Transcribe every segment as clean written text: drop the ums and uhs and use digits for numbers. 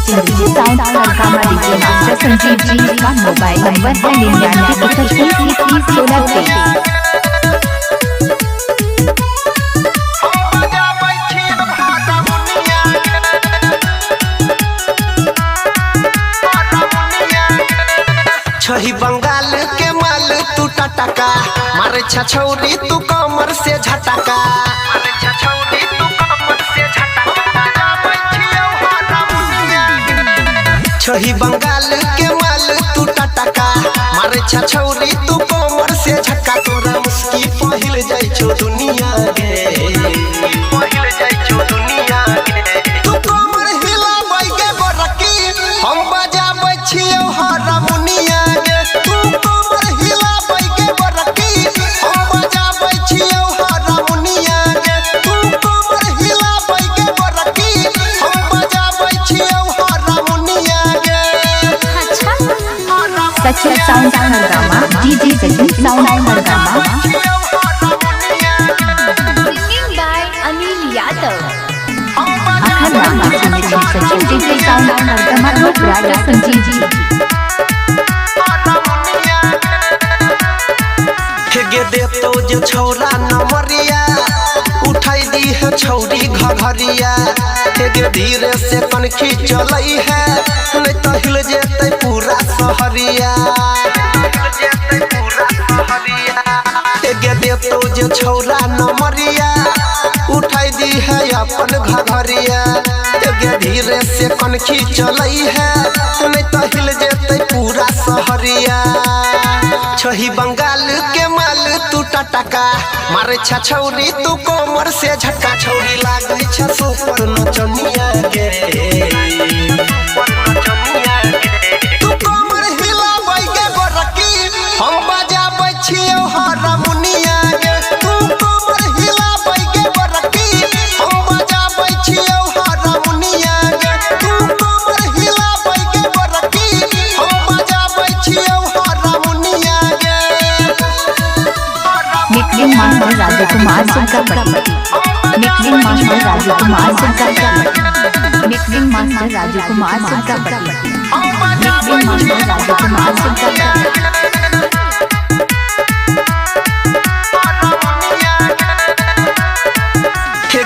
Sachin ji sound Hargama DJ master Sanjeev ji का mobile number है 99 छही बंगाल के माल तू टटका मारे छछौरी तू कमर से झटका छही बंगाल के माल तू टटका मारे छछौरी तू कमर से झटका तोरा मुस्की पहिल जाई छो दुनिया गे पहिल जाई छो दुनिया गे तू कमर हिलाबै के बरकी हम बजाबै छियौ हारमोनिया गे तू कमर हिलाबै के बरकी हम बजाबै छियौ हारमोनिया गे तू कमर हिलाबै के बरकी हम बजाबै छियौ हारमोनिया गे Sachin sound Hargama DJ Sachin sound Hargama singing by Anil Yadav Hargama Sachin DJ sound Hargama रोकड़ा संजीव जी गे देतो जे छौरा नमरिया उठाई दी है छौरी घघरिया गे धीरे से कनखी चलई है नहीं तो हिल जेते पूरा सहरिया गे देतो जे छौरा नमरिया उठाई दी है अपन घघरिया गे धीरे से कनखी चलई है नहीं तो हिल जेते पूरा सहरिया छही बंगाल के माल तू टटका मारे छछौरी तू कमर से झटका छौरी लागे छ सुपर नचनिया गे तू कमर हिलाबै के बरकी हम बजाबै छियौ हारमोनिया गे तू कमर हिलाबै के बरकी हम बजाबै छियौ हारमोनिया गे तू कमर हिलाबै के बरकी हम बजाबै छियौ हारमोनिया गे मिक्सिंग मास्टर राजकुमार सुनकापट्टी मिक्सिंग मास्टर राजकुमार सुनकापट्टी मिक्सिंग मास्टर राजकुमार सुनकापट्टी मिक्सिंग मास्टर राजकुमार सुनकापट्टी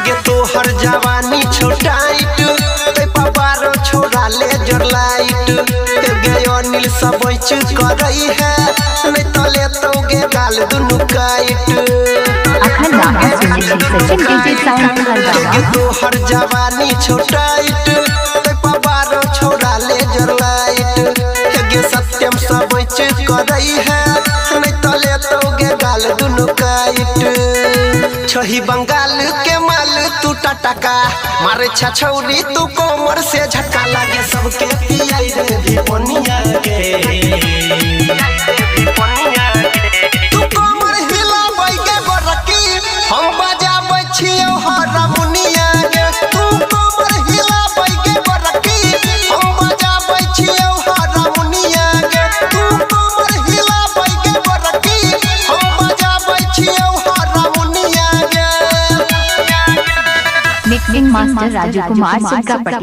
गे तोहर जवानी छोटाइट ते पवारो छोरा ले जरलाइट गे अनिल सबैच करई है नहीं तो ले तो गे गाल दुनु काइट हरगामा सचिन डीजे साउंड हरगामा गे तोहर जवानी छोटाइट ते पवारो छोरा ले जरलाइट गे सत्यम सबैच करई है नहीं तो ले तो गे गाल दुनु काइट छही बंगाल के माल तू टटका मारे छछौरी तू कमर से झटका लागे सबके पियाई रे भिपनिया गे तू कमर हिलाबै के बरकी हम बजाबै छियौ हारमोनिया गे तू कमर हिलाबै के बरकी हम बजाबै छियौ हारमोनिया गे तू कमर हिलाबै के बरकी हम बजाबै छियौ हारमोनिया गे मिक्सिंग मास्टर राजकुमार सुनकापट्टी